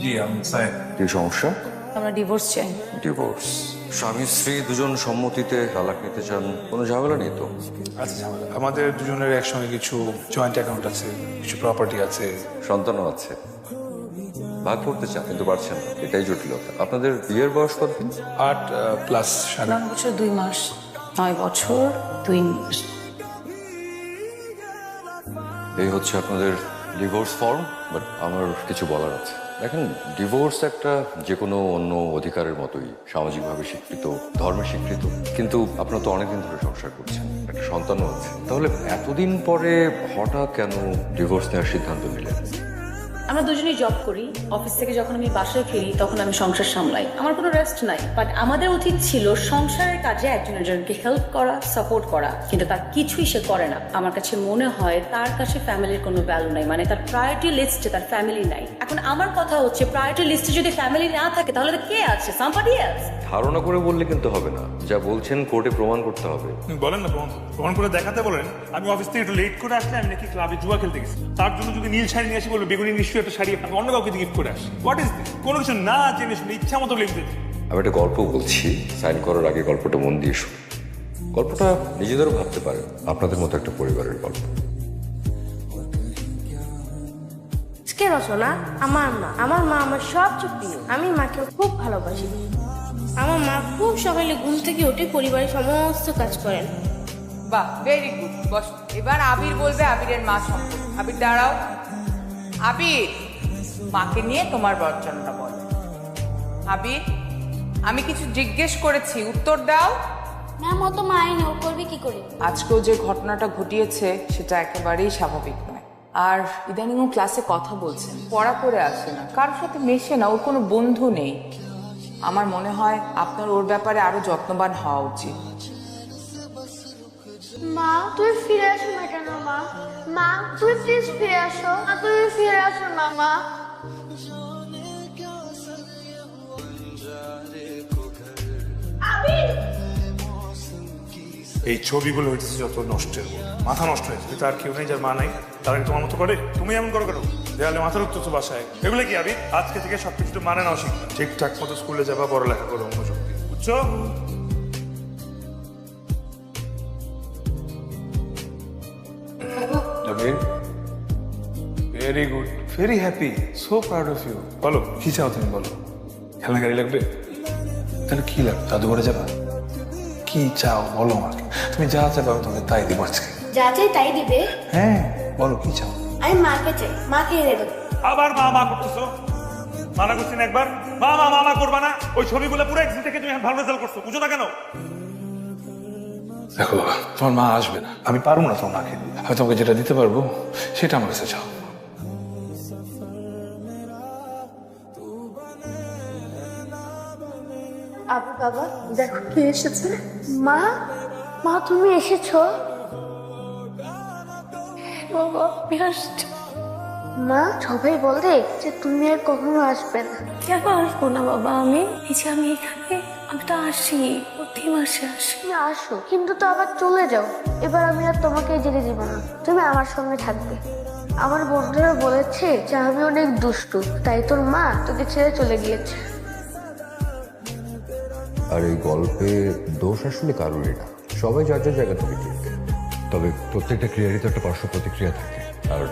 জি আমি স্যার। কি সমস্যা? আমরা ডিভোর্স চাই। ডিভোর্স? স্বামী স্ত্রী দুজন সম্মতিতে তালাক নিতে চান, কোনো ঝামেলা নেই তো? আচ্ছা ঝামেলা, আমাদের দুজনের একসঙ্গে কিছু জয়েন্ট অ্যাকাউন্ট আছে, কিছু প্রপার্টি আছে। সন্তানও আছে, ভাগ করতে চান কিন্তু পারছেন না, এটাই জটিলতা। আপনাদের বিয়ের বয়স কত? 8 + 7। 9 বছর 2 মাস। 9 বছর 2 মাস। এই হচ্ছে আপনাদের ডিভোর্স ফর্ম। বাট আমার কিছু বলার আছে। দেখেন, ডিভোর্স একটা যে কোনো অন্য অধিকারের মতোই সামাজিকভাবে স্বীকৃত, ধর্মে স্বীকৃত। কিন্তু আপনারা তো অনেকদিন ধরে সংসার করছেন, একটা সন্তানও আছে, তাহলে এতদিন পরে হঠাৎ কেন ডিভোর্স নেওয়ার সিদ্ধান্ত নিলেন? আমরা দুজনেই জব করি। অফিস থেকে যখন আমি বাসায় ফিরি তখন আমি সংসার সামলাই। আমার কোনো রেস্ট নাই। বাট আমাদের উচিত ছিল সংসারের কাজে একজন একজনকে হেল্প করা, সাপোর্ট করা, কিন্তু তার কিছুই সে করে না। আমার কাছে মনে হয় তার কাছে ফ্যামিলির কোনো ভ্যালু নাই, মানে তার প্রায়োরিটি লিস্টে তার ফ্যামিলি নাই। এখন আমার কথা হচ্ছে, প্রায়োরিটি লিস্টে যদি ফ্যামিলি না থাকে তাহলে তো কে আছে? Somebody else. ধারণা করে বললে কিন্তু হবে না, যা বলছেন কোর্টে প্রমাণ করতে হবে। বলেন না, প্রমাণ করে দেখাতে বলেন। আমি অফিস থেকে একটু লেট করে আসলে আমি নাকি ক্লাবে জুয়া খেলতে গেছি, তার জন্য যদি নীল শাড়ি নিয়ে আসি বলবে বেগুনি নিশ্চয়ই একটা শাড়ি আমি অন্য কাউকে গিফট করে আসি। What is this? কোনো কিছু না জেনে শুনে ইচ্ছা মতো লিখতে। আমি একটা গল্প বলছি, সাইন করার আগে গল্পটা মন দিয়ে শুনুন। গল্পটা নিজেদেরও ভাবতে পারেন, আপনাদের মতো একটা পরিবারের গল্প। কে রচনা? আমার মা আমার সবচেয়ে প্রিয়। আমি মাকে খুব ভালোবাসি। আমার মা খুব সকালে ঘুম থেকে উঠে পরিবারের সমস্ত কাজ করেন। বাহ, ভেরি গুড। বস, এবার আবির বলবে আবিরের মা সম্পর্কে। আবির দাঁড়াও। আবির, মাকে নিয়ে তোমার বর্ণনাটা বল। আবির, আমি কিছু জিজ্ঞেস করেছি, উত্তর দাও। ম্যাম ও তো মাই নেও, করবে কি করে? আজকেও যে ঘটনাটা ঘটিয়েছে সেটা একেবারেই স্বাভাবিক নয়। আর ইদানিং ও ক্লাসে কথা বলছেন, পড়া করে আসে না, কারোর সাথে মেশে না, ওর কোনো বন্ধু নেই। আমার মনে হয় আপনার ওর ব্যাপারে আরো যত্নবান হওয়া উচিত। মা তুমি ফিরে আসো না কেন? মা তুমি প্লিজ ফিরে আসো। তুমি ফিরে আসো না মা। এই ছবিগুলো হইতেছে যত নষ্টের, মাথা নষ্ট হয়েছে। তার কেউ নেই যার মা নাই, তারা কি তোমার মতো করে? তুমি এমন করো কেন? দেয়ালে মাথার উত্তর তো বাসায়। এগুলো কি আবির? আজকে থেকে সবকিছু মানে নাও শিখবা। ঠিকঠাক মতো স্কুলে যাবা, পড়ালেখা করো, মনোযোগ দিয়ে, বুঝছো? Very good, very happy, so proud of you. বলো কি চাও তুমি, বলো। খেলনা গাড়ি লাগবে? তাহলে কি লাগবে? জাদুঘরে যাবা? কি চাও বলো আমাকে। তুমি যা চাও আমি তোমাকে তাই দিব আজকে। যা চাই তাই দিবে? হ্যাঁ বলো কি চাও। আমি মাকে চাই, মাকে এনে দেবো। আবার মা মা করতেছো? মানা করছি না একবার? মা মা মা মা করবা না। ওই ছবিগুলো পুরো এক্সিট থেকে তুমি ভালো রেজাল্ট করছো, বুঝো না কেন? দেখো তোমার মা আসবে না, আমি পারবো না তোমার মাকে। আমি তোমাকে যেটা দিতে পারবো সেটা আমার কাছে চাও। আবু বাবা দেখো কে এসেছে। মা, মা তুমি এসেছো? বাবা আমি আসছি। মা সবাই বলে যে তুমি আর কখনো আসবে না। কেন আসবো না বাবা? আমি এই যে আমি এখানে, আমি তো আসি, প্রতি মাসে আসি। তুমি আসো কিন্তু তো আবার চলে যাও। এবার আমি আর তোমাকে যেতে দিব না, তুমি আমার সঙ্গে থাকবে। আমার বন্ধুরা বলেছে যে আমি অনেক দুষ্টু, তাই তোর মা তোকে ছেড়ে চলে গিয়েছে। আর এই গল্পে দোষ আসলে কারোরই না, সবাই যার যার জায়গা থেকে ঠিক। তবে প্রত্যেকটা ক্রিয়ারই তো একটা পার্শ্ব প্রতিক্রিয়া থাকে, আর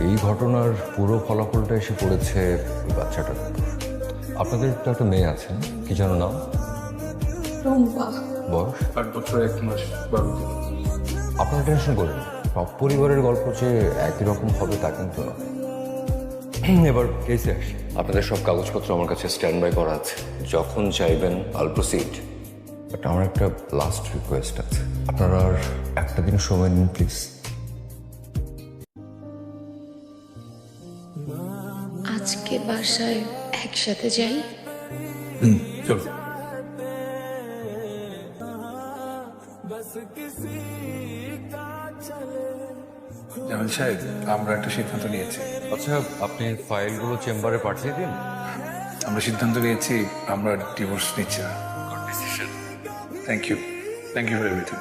এই ঘটনার পুরো ফলাফলটা এসে পড়েছে ওই বাচ্চাটার উপর। আপনাদের তো একটা মেয়ে আছে, কি যেন নাম? বয়স? 8 বছর 1 মাস 12 দিন। আপনারা টেনশন করেন না। সব পরিবারের গল্প যে একই রকম হবে তা কিন্তু না। এবার কেসে আসি। আপনাদের সব কাগজপত্র আমার কাছে স্ট্যান্ড বাই করা আছে, যখন চাইবেন আল প্রসিড। বাট আমার একটা লাস্ট রিকোয়েস্ট আছে, আপনারা আর একটা দিন সময় নিন প্লিজ। আজকে বাসায় একসাথে যাই। চলো। জামিল সাহেব, আমরা একটা সিদ্ধান্ত নিয়েছি। আচ্ছা, আপনি ফাইলগুলো চেম্বারে পাঠিয়ে দিন। আমরা সিদ্ধান্ত নিয়েছি, আমরা ডিভোর্স নিচ্ছি না। Thank you for everything.